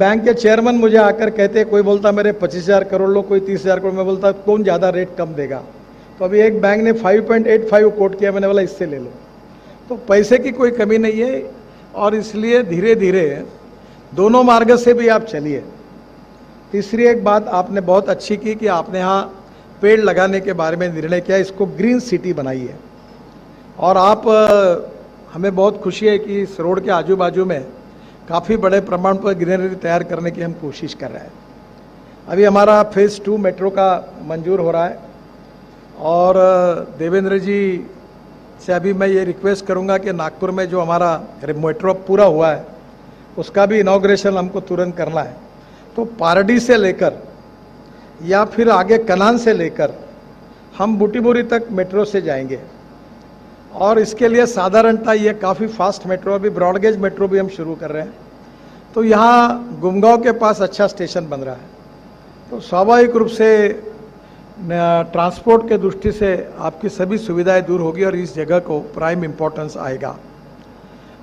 Bank के chairman मुझे आकर कहते, कोई बोलता मेरे 25,000 करोड़ लो, कोई 30,000 करोड़, मैं बोलता कौन ज़्यादा रेट कम देगा। तो अभी एक बैंक ने 5.85 कोट किया, मैंने बोला इससे ले लो। तो पैसे की कोई कमी नहीं है, और इसलिए धीरे धीरे दोनों मार्ग से भी आप चलिए। तीसरी एक बात आपने बहुत अच्छी की कि आपने यहाँ पेड़ लगाने के बारे में निर्णय किया, इसको ग्रीन सिटी बनाइए। और आप हमें बहुत खुशी है कि इस रोड के आजू बाजू में काफ़ी बड़े प्रमाण पर ग्रीनरी तैयार करने की हम कोशिश कर रहे हैं। अभी हमारा फेज़ 2 मेट्रो का मंजूर हो रहा है, और देवेंद्र जी से अभी मैं ये रिक्वेस्ट करूंगा कि नागपुर में जो हमारा मेट्रो पूरा हुआ है उसका भी इनॉग्रेशन हमको तुरंत करना है। तो पारडी से लेकर या फिर आगे कनान से लेकर हम बूटीबोरी तक मेट्रो से जाएंगे, और इसके लिए साधारणतः ये काफ़ी फास्ट मेट्रो, अभी ब्रॉडगेज मेट्रो भी हम शुरू कर रहे हैं। तो यहाँ गुमगांव के पास अच्छा स्टेशन बन रहा है, तो स्वाभाविक रूप से ट्रांसपोर्ट के दृष्टि से आपकी सभी सुविधाएं दूर होगी और इस जगह को प्राइम इम्पोर्टेंस आएगा।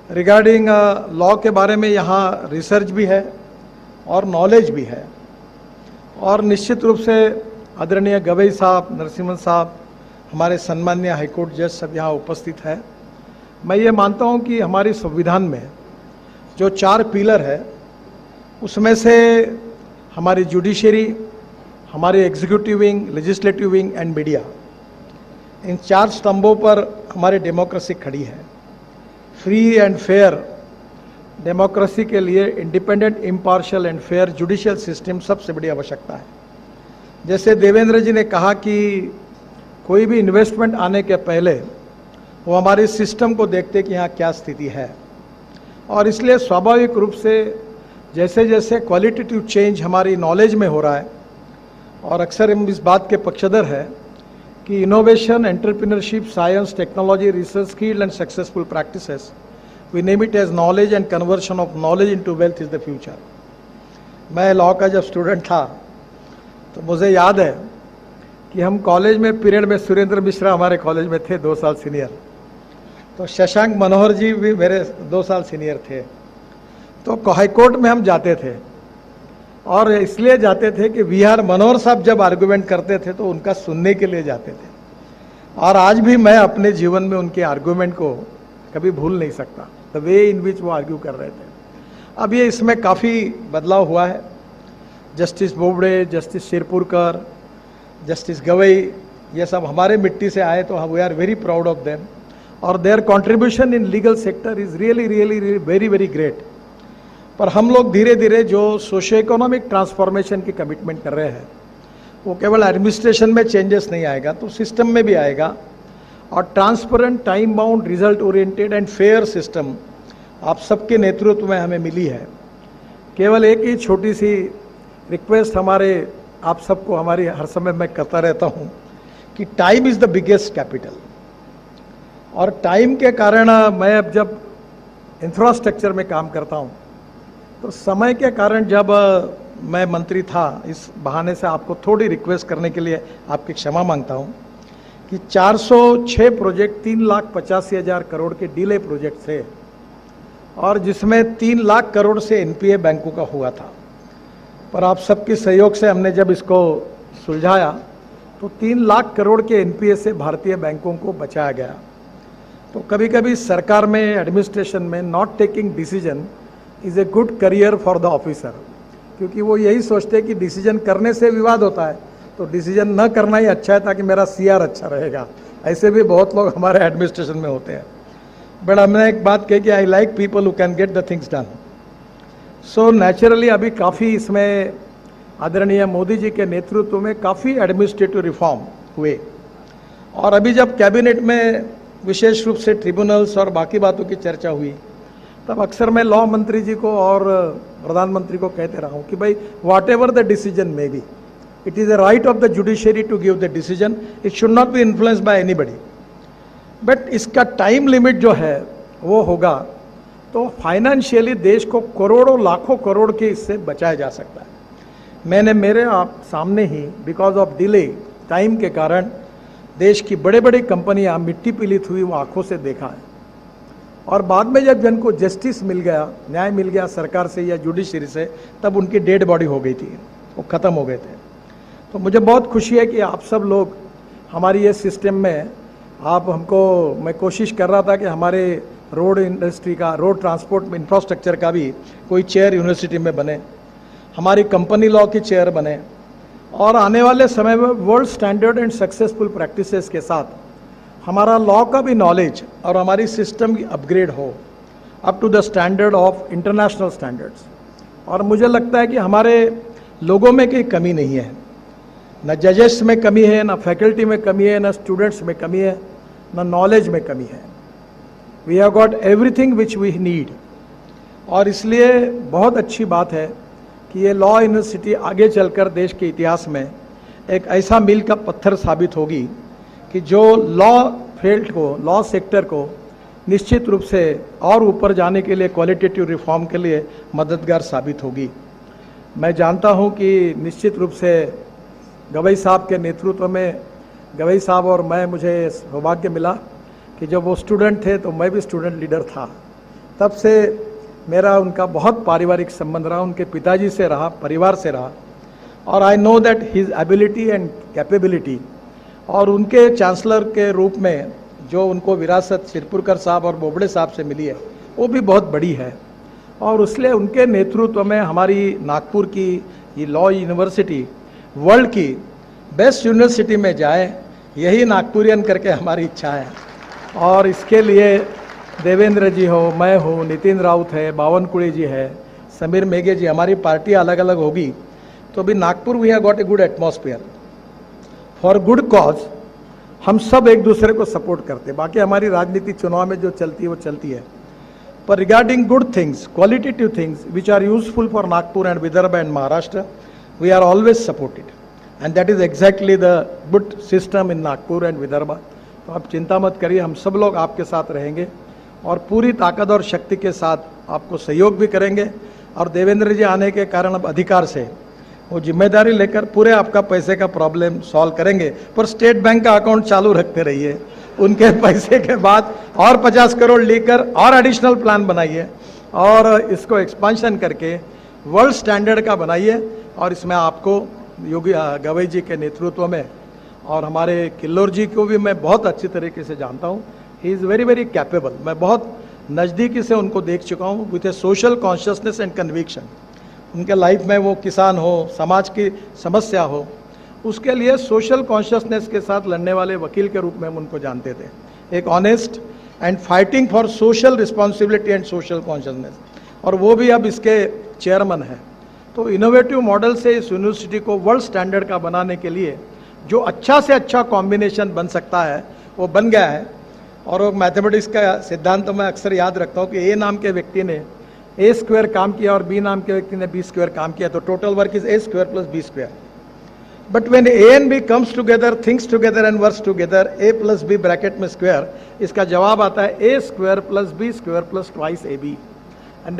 रिगार्डिंग लॉ के बारे में यहाँ रिसर्च भी है और नॉलेज भी है, और निश्चित रूप से आदरणीय गवई साहब, नरसिम्हन साहब, हमारे सम्मान्य हाईकोर्ट जज सब यहाँ उपस्थित है। मैं ये मानता हूँ कि हमारी संविधान में जो 4 पिलर है उसमें से हमारी जुडिशरी, हमारी executive wing, legislative wing and media, इन 4 स्तंभों पर हमारी डेमोक्रेसी खड़ी है। फ्री एंड फेयर डेमोक्रेसी के लिए independent, impartial and fair judicial system सबसे बड़ी आवश्यकता है। जैसे देवेंद्र जी ने कहा कि कोई भी इन्वेस्टमेंट आने के पहले वो हमारे सिस्टम को देखते कि यहाँ क्या स्थिति है, और इसलिए स्वाभाविक रूप से जैसे जैसे क्वालिटेटिव चेंज हमारी नॉलेज में हो रहा है, और अक्सर हम इस बात के पक्षधर है कि innovation, entrepreneurship, science, technology, research, skill and successful practices, we name it as knowledge and conversion of knowledge into wealth is the future. मैं लॉ का जब स्टूडेंट था तो मुझे याद है कि हम कॉलेज में पीरियड में, सुरेंद्र मिश्रा हमारे कॉलेज में थे 2 साल सीनियर, तो शशांक मनोहर जी भी मेरे 2 साल सीनियर थे। तो हाईकोर्ट में हम जाते थे, और इसलिए जाते थे कि वी आर मनोहर साहब जब आर्गूमेंट करते थे तो उनका सुनने के लिए जाते थे, और आज भी मैं अपने जीवन में उनके आर्गूमेंट को कभी भूल नहीं सकता, द वे इन विच वो आर्ग्यू कर रहे थे। अब ये इसमें काफ़ी बदलाव हुआ है। Justice Bobde, justice Shirpurkar, justice Gavai, ये सब हमारे मिट्टी से आए, तो we are very proud of them, और their contribution in legal sector is really really very very great. पर हम लोग धीरे धीरे जो सोशो इकोनॉमिक ट्रांसफॉर्मेशन की कमिटमेंट कर रहे हैं, वो केवल एडमिनिस्ट्रेशन में चेंजेस नहीं आएगा, तो सिस्टम में भी आएगा। और transparent, time bound, result oriented and fair system आप सबके नेतृत्व में हमें मिली है। केवल एक ही छोटी सी रिक्वेस्ट हमारे आप सबको, हमारी हर समय मैं करता रहता हूँ कि time is the biggest capital, और टाइम के कारण मैं अब जब इंफ्रास्ट्रक्चर में काम करता हूँ तो समय के कारण, जब मैं मंत्री था, इस बहाने से आपको थोड़ी रिक्वेस्ट करने के लिए आपकी क्षमा मांगता हूँ कि 406 प्रोजेक्ट 3,85,000 करोड़ के डिले प्रोजेक्ट थे, और जिसमें 3 लाख करोड़ से एनपीए बैंकों का हुआ था। पर आप सबके सहयोग से हमने जब इसको सुलझाया तो 3 लाख करोड़ के एनपीए से भारतीय बैंकों को बचाया गया। तो कभी कभी सरकार में, एडमिनिस्ट्रेशन में, not taking decision is a good career for the officer, क्योंकि वो यही सोचते हैं कि डिसीजन करने से विवाद होता है, तो डिसीजन न करना ही अच्छा है ताकि मेरा सीआर अच्छा रहेगा। ऐसे भी बहुत लोग हमारे एडमिनिस्ट्रेशन में होते हैं। बट हमने एक बात कही कि I like people who can get the things done. So naturally अभी काफ़ी इसमें आदरणीय मोदी जी के नेतृत्व में काफ़ी एडमिनिस्ट्रेटिव रिफॉर्म हुए, और अभी जब कैबिनेट में विशेष रूप से ट्रिब्यूनल्स और बाकी बातों की चर्चा हुई, तब अक्सर मैं लॉ मंत्री जी को और प्रधानमंत्री को कहते रहा हूँ कि भाई, whatever the decision may be, it is a right of the judiciary to give the decision, it should not be influenced by anybody. But इसका टाइम लिमिट जो है वो होगा तो फाइनेंशियली देश को करोड़ों लाखों करोड़ के इससे बचाया जा सकता है। मैंने मेरे आप सामने ही बिकॉज ऑफ डिले, टाइम के कारण देश की बड़े बड़े कंपनियां मिट्टी पीलित हुई वो आंखों से देखा है, और बाद में जब जिनको जस्टिस मिल गया, न्याय मिल गया सरकार से या जुडिशरी से, तब उनकी डेड बॉडी हो गई थी, वो ख़त्म हो गए थे। तो मुझे बहुत खुशी है कि आप सब लोग हमारी ये सिस्टम में आप हमको, मैं कोशिश कर रहा था कि हमारे रोड इंडस्ट्री का, रोड ट्रांसपोर्ट इंफ्रास्ट्रक्चर का भी कोई चेयर यूनिवर्सिटी में बने, हमारी कंपनी लॉ की चेयर बने, और आने वाले समय में world standard and successful practices के साथ हमारा लॉ का भी नॉलेज और हमारी सिस्टम की अपग्रेड हो up to the standard of international standards. और मुझे लगता है कि हमारे लोगों में कोई कमी नहीं है, न जजेस में कमी है, न फैकल्टी में कमी है, न स्टूडेंट्स में कमी है, न नॉलेज में कमी है। We have got everything which we need. और इसलिए बहुत अच्छी बात है कि ये लॉ यूनिवर्सिटी आगे चलकर देश के इतिहास में एक ऐसा मील का पत्थर साबित होगी कि जो लॉ फील्ड को, लॉ सेक्टर को निश्चित रूप से और ऊपर जाने के लिए, क्वालिटेटिव रिफॉर्म के लिए मददगार साबित होगी। मैं जानता हूं कि निश्चित रूप से गवई साहब के नेतृत्व में, गवई साहब और मैं, मुझे सौभाग्य मिला कि जब वो स्टूडेंट थे तो मैं भी स्टूडेंट लीडर था। तब से मेरा उनका बहुत पारिवारिक संबंध रहा, उनके पिताजी से रहा, परिवार से रहा। और I know that his ability and capability, और उनके चांसलर के रूप में जो उनको विरासत सिरपुरकर साहब और बोबड़े साहब से मिली है वो भी बहुत बड़ी है। और इसलिए उनके नेतृत्व में हमारी नागपुर की ये लॉ यूनिवर्सिटी वर्ल्ड की बेस्ट यूनिवर्सिटी में जाए, यही नागपुरियन करके हमारी इच्छा है। और इसके लिए देवेंद्र जी हो, मैं हूँ, नितिन राउत है, बावनकुड़ी जी है, समीर मेघे जी, हमारी पार्टी अलग अलग होगी तो भी Nagpur we have got a good atmosphere for good cause. हम सब एक दूसरे को सपोर्ट करते हैं। बाकी हमारी राजनीति चुनाव में जो चलती है वो चलती है, पर regarding good things, qualitative things which are useful for Nagpur and Vidarbha and Maharashtra, we are always supported, and that is exactly the good system in Nagpur and Vidarbha. तो आप चिंता मत करिए, हम सब लोग आपके साथ रहेंगे और पूरी ताकत और शक्ति के साथ आपको सहयोग भी करेंगे। और देवेंद्र जी आने के कारण अब अधिकार से वो जिम्मेदारी लेकर पूरे आपका पैसे का प्रॉब्लम सॉल्व करेंगे। पर स्टेट बैंक का अकाउंट चालू रखते रहिए, उनके पैसे के बाद और 50 करोड़ लेकर और एडिशनल प्लान बनाइए और इसको एक्सपांशन करके वर्ल्ड स्टैंडर्ड का बनाइए। और इसमें आपको योगी गवई जी के नेतृत्व में, और हमारे किल्लोर जी को भी मैं बहुत अच्छी तरीके से जानता हूँ, he is very very capable. मैं बहुत नज़दीकी से उनको देख चुका हूँ with A social consciousness and conviction. उनके लाइफ में वो किसान हो, समाज की समस्या हो, उसके लिए सोशल कॉन्शियसनेस के साथ लड़ने वाले वकील के रूप में हम उनको जानते थे। एक honest and fighting for social responsibility and social consciousness, और वो भी अब इसके चेयरमैन हैं। तो इनोवेटिव मॉडल से इस यूनिवर्सिटी को वर्ल्ड स्टैंडर्ड का बनाने के लिए जो अच्छा से अच्छा कॉम्बिनेशन बन सकता है वो बन गया है। और वो मैथमेटिक्स का सिद्धांत तो मैं अक्सर याद रखता हूँ कि ए नाम के व्यक्ति ने ए स्क्वायर काम किया और बी नाम के व्यक्ति ने बी स्क्वायर काम किया, तो total work is a square plus b square. But when a and b comes together, thinks together and works together, a plus b bracket में स्क्वायर, इसका जवाब आता है a square plus b square plus twice a b, and